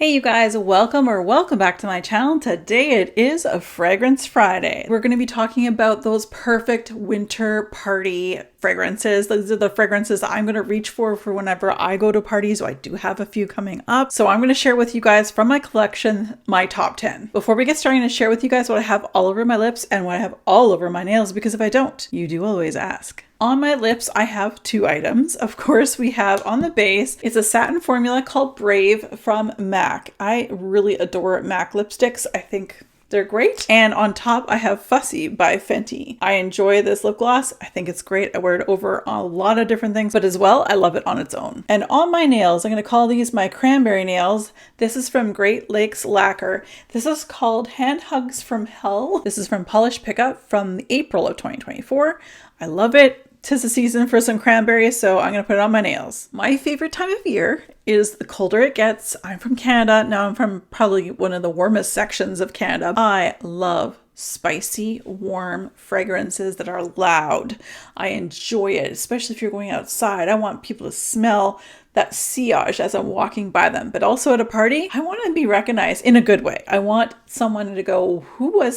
Hey you guys, welcome back to my channel. Today it is a Fragrance Friday. We're going to be talking about those perfect winter party fragrances. These are the fragrances I'm going to reach for whenever I go to parties. So I do have a few coming up. So I'm going to share with you guys from my collection my top 10. Before we get started, I'm going to share with you guys what I have all over my lips and what I have all over my nails, because if I don't, you do always ask. On my lips, I have two items. Of course, we have on the base, it's a satin formula called Brave from MAC. I really adore MAC lipsticks. I think they're great. And on top, I have Fussy by Fenty. I enjoy this lip gloss. I think it's great. I wear it over a lot of different things, but as well, I love it on its own. And on my nails, I'm going to call these my cranberry nails. This is from Great Lakes Lacquer. This is called Hand Hugs from Hell. This is from Polish Pickup from April of 2024. I love it. 'Tis the season for some cranberries, so I'm going to put it on my nails. My favorite time of year is the colder it gets. I'm from Canada. Now I'm from probably one of the warmest sections of Canada. I love spicy, warm fragrances that are loud. I enjoy it, especially if you're going outside. I want people to smell that sillage as I'm walking by them. But also at a party, I want to be recognized in a good way. I want someone to go,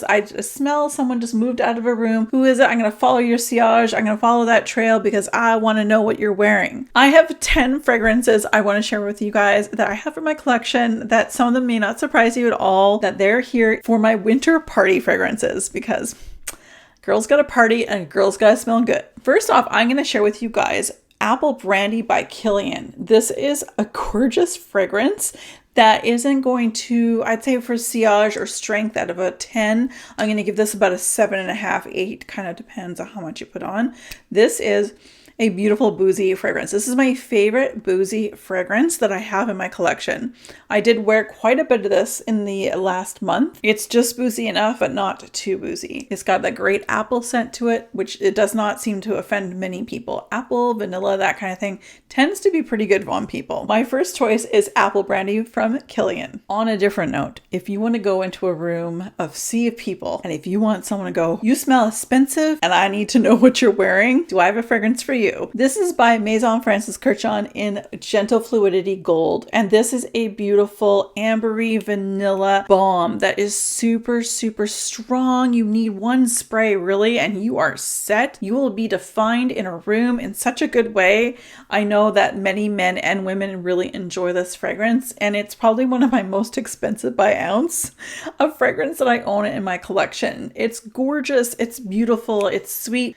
I just smell someone just moved out of a room. Who is it? I'm going to follow your sillage. I'm going to follow that trail because I want to know what you're wearing. I have 10 fragrances I want to share with you guys that I have in my collection, that some of them may not surprise you at all, that they're here for my winter party fragrances, because girls got to party and girls got to smell good. First off, I'm going to share with you guys Apple Brandy by Kilian. This is a gorgeous fragrance that isn't going to, I'd say for sillage or strength out of a 10, I'm going to give this about a 7.5, 8, kind of depends on how much you put on. This is a beautiful boozy fragrance. This is my favorite boozy fragrance that I have in my collection. I did wear quite a bit of this in the last month. It's just boozy enough, but not too boozy. It's got that great apple scent to it, which it does not seem to offend many people. Apple, vanilla, that kind of thing tends to be pretty good on people. My first choice is Apple Brandy from Kilian. On a different note, if you want to go into a room of sea of people, and if you want someone to go, you smell expensive and I need to know what you're wearing, do I have a fragrance for you? This is by Maison Francis Kurkdjian in Gentle Fluidity Gold. And this is a beautiful ambery vanilla balm that is super, super strong. You need one spray really, and you are set. You will be defined in a room in such a good way. I know that many men and women really enjoy this fragrance, and it's probably one of my most expensive by ounce of fragrance that I own in my collection. It's gorgeous. It's beautiful. It's sweet.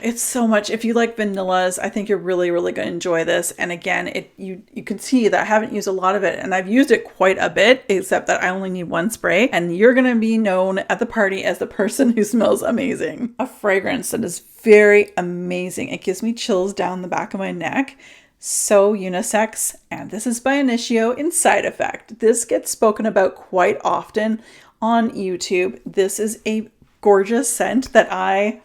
It's so much. If you like vanillas, I think you're really going to enjoy this. And again, you can see that I haven't used a lot of it, and I've used it quite a bit, except that I only need one spray, and you're going to be known at the party as the person who smells amazing. A fragrance that is very amazing. It gives me chills down the back of my neck. So unisex, and this is by Initio in Side Effect. This gets spoken about quite often on YouTube. This is a gorgeous scent that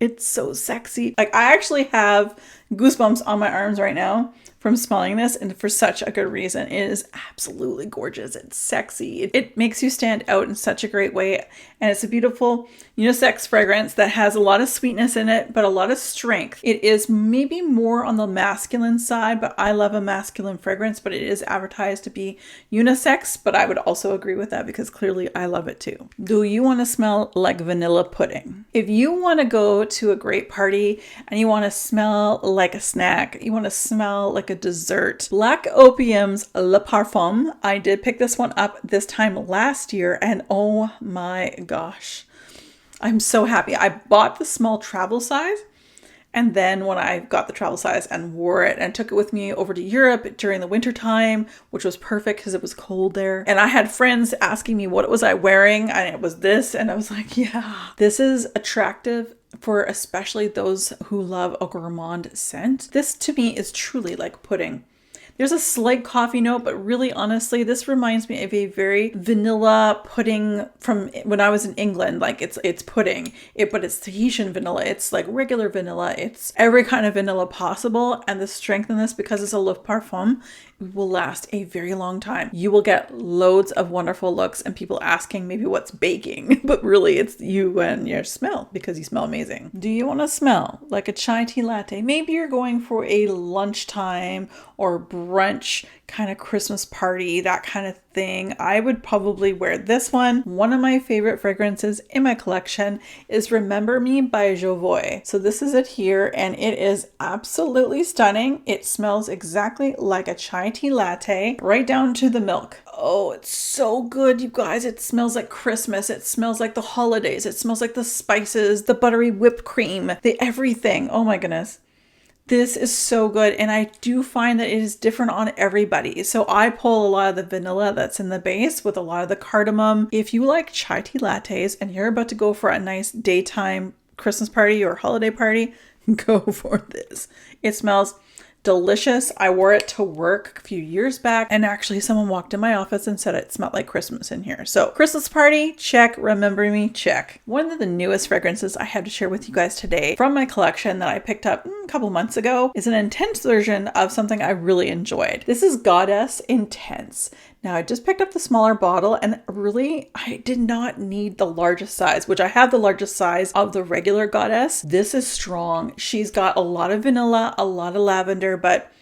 it's so sexy. Like, I actually have goosebumps on my arms right now from smelling this, and for such a good reason. It is absolutely gorgeous. It's sexy. It makes you stand out in such a great way. And it's a beautiful unisex fragrance that has a lot of sweetness in it, but a lot of strength. It is maybe more on the masculine side, but I love a masculine fragrance, but it is advertised to be unisex, but I would also agree with that because clearly I love it too. Do you want to smell like vanilla pudding? If you want to go to a great party and you want to smell like a snack, you want to smell like a dessert, Black Opium's Le Parfum. I did pick this one up this time last year, and oh my gosh, I'm so happy. I bought the small travel size, and then when I got the travel size and wore it and took it with me over to Europe during the winter time, which was perfect because it was cold there. And I had friends asking me what was I wearing, and it was this, and I was like, yeah, this is attractive for especially those who love a gourmand scent. This to me is truly like pudding. There's a slight coffee note, but really honestly, this reminds me of a very vanilla pudding from when I was in England. Like it's pudding, but it's Tahitian vanilla. It's like regular vanilla. It's every kind of vanilla possible. And the strength in this, because it's a Le Parfum, will last a very long time. You will get loads of wonderful looks and people asking maybe what's baking, but really it's you and your smell because you smell amazing. Do you want to smell like a chai tea latte? Maybe you're going for a lunchtime or brunch kind of Christmas party, that kind of thing, I would probably wear this one. One of my favorite fragrances in my collection is Remember Me by Jovoy. So this is it here, and it is absolutely stunning. It smells exactly like a chai tea latte, right down to the milk. Oh, it's so good, you guys. It smells like Christmas. It smells like the holidays. It smells like the spices, the buttery whipped cream, the everything. Oh my goodness. This is so good, and I do find that it is different on everybody. So I pull a lot of the vanilla that's in the base with a lot of the cardamom. If you like chai tea lattes and you're about to go for a nice daytime Christmas party or holiday party, go for this. It smells delicious. I wore it to work a few years back, and actually someone walked in my office and said it smelled like Christmas in here. So Christmas party, check. Remember Me, check. One of the newest fragrances I have to share with you guys today from my collection that I picked up a couple months ago is an intense version of something I really enjoyed. This is Goddess Intense. Now, I just picked up the smaller bottle, and really, I did not need the largest size, which I have the largest size of the regular Goddess. This is strong. She's got a lot of vanilla, a lot of lavender, but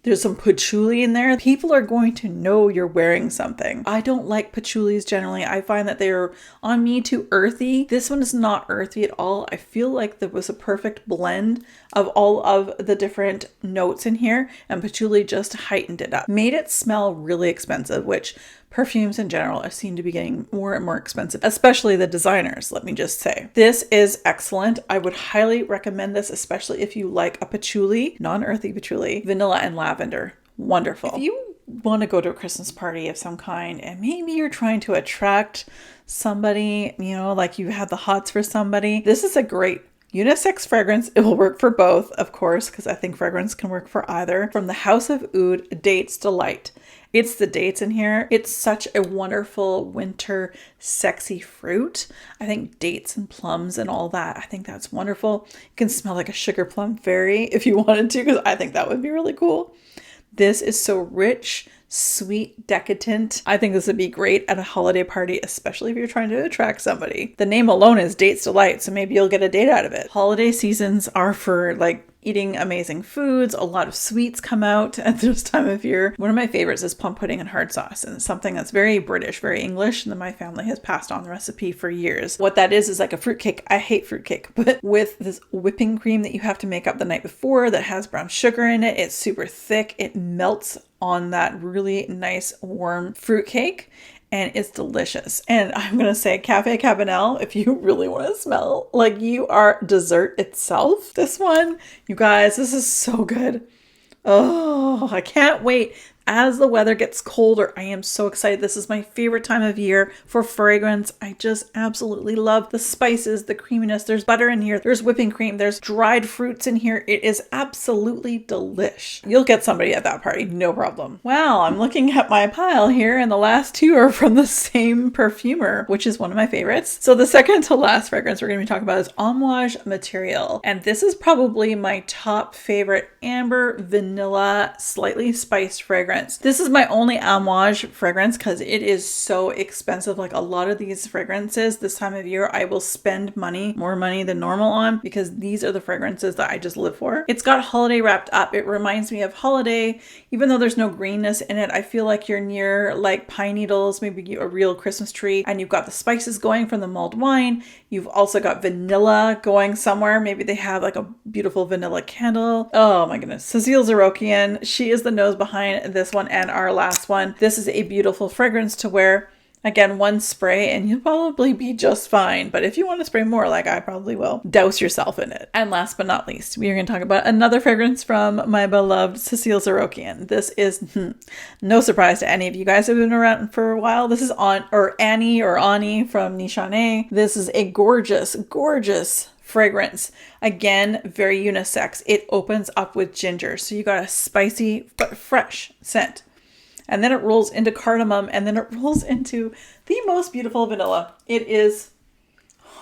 there's some patchouli in there. People are going to know you're wearing something. I don't like patchoulis generally. I find that they're on me too earthy. This one is not earthy at all. I feel like there was a perfect blend of all of the different notes in here, and patchouli just heightened it up. Made it smell really expensive, which perfumes in general seem to be getting more and more expensive, especially the designers, let me just say. This is excellent. I would highly recommend this, especially if you like a patchouli, non-earthy patchouli, vanilla and lavender. Wonderful. If you want to go to a Christmas party of some kind, and maybe you're trying to attract somebody, you know, like you have the hots for somebody, this is a great unisex fragrance. It will work for both, of course, because I think fragrance can work for either. From the House of Oud, Dates Delight. It's the dates in here. It's such a wonderful winter, sexy fruit. I think dates and plums and all that, I think that's wonderful. You can smell like a sugar plum fairy if you wanted to, because I think that would be really cool. This is so rich, sweet, decadent. I think this would be great at a holiday party, especially if you're trying to attract somebody. The name alone is Dates Delight, so maybe you'll get a date out of it. Holiday seasons are for like eating amazing foods. A lot of sweets come out at this time of year. One of my favorites is plum pudding and hard sauce, and it's something that's very British, very English, and then my family has passed on the recipe for years. What that is like a fruitcake. I hate fruitcake, but with this whipping cream that you have to make up the night before that has brown sugar in it. It's super thick. It melts on that really nice warm fruitcake, and it's delicious. And I'm going to say Cafe Cabanel, if you really want to smell like you are dessert itself. This one, you guys, this is so good. Oh, I can't wait. As the weather gets colder, I am so excited. This is my favorite time of year for fragrance. I just absolutely love the spices, the creaminess. There's butter in here. There's whipping cream. There's dried fruits in here. It is absolutely delish. You'll get somebody at that party, no problem. Wow, I'm looking at my pile here, and the last two are from the same perfumer, which is one of my favorites. So the second to last fragrance we're going to be talking about is Amouage Material. And this is probably my top favorite amber, vanilla, slightly spiced fragrance. This is my only Amouage fragrance because it is so expensive. Like a lot of these fragrances this time of year, I will spend money, more money than normal on, because these are the fragrances that I just live for. It's got holiday wrapped up. It reminds me of holiday, even though there's no greenness in it. I feel like you're near like pine needles, maybe a real Christmas tree, and you've got the spices going from the mulled wine. You've also got vanilla going somewhere. Maybe they have like a beautiful vanilla candle. Oh my goodness. Cécile Zarokian. She is the nose behind this one and our last one. This is a beautiful fragrance to wear. Again, one spray and you'll probably be just fine. But if you want to spray more, like I probably will, douse yourself in it. And last but not least, we are going to talk about another fragrance from my beloved Cécile Zarokian. This is no surprise to any of you guys who have been around for a while. This is Annie from Nishane. This is a gorgeous, gorgeous fragrance. Again, very unisex. It opens up with ginger. So you got a spicy but fresh scent. And then it rolls into cardamom, and then it rolls into the most beautiful vanilla. It is,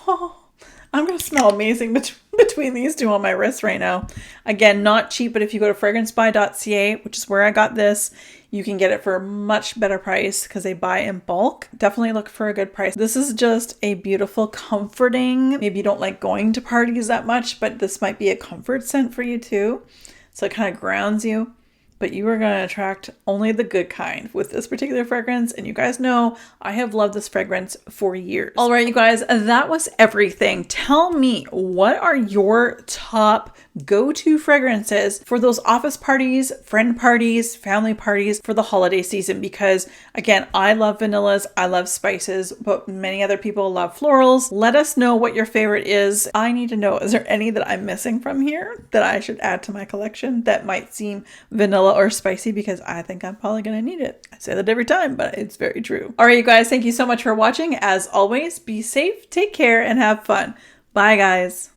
I'm going to smell amazing between these two on my wrist right now. Again, not cheap, but if you go to fragrancebuy.ca, which is where I got this, you can get it for a much better price because they buy in bulk. Definitely look for a good price. This is just a beautiful, comforting, maybe you don't like going to parties that much, but this might be a comfort scent for you too. So it kind of grounds you. but you are going to attract only the good kind with this particular fragrance. And you guys know I have loved this fragrance for years. All right, you guys, that was everything. Tell me, what are your top go-to fragrances for those office parties, friend parties, family parties for the holiday season? Because again, I love vanillas, I love spices, but many other people love florals. Let us know what your favorite is. I need to know, is there any that I'm missing from here that I should add to my collection that might seem vanilla or spicy? Because I think I'm probably going to need it. I say that every time, but it's very true. All right, you guys, thank you so much for watching. As always, be safe, take care, and have fun. Bye, guys.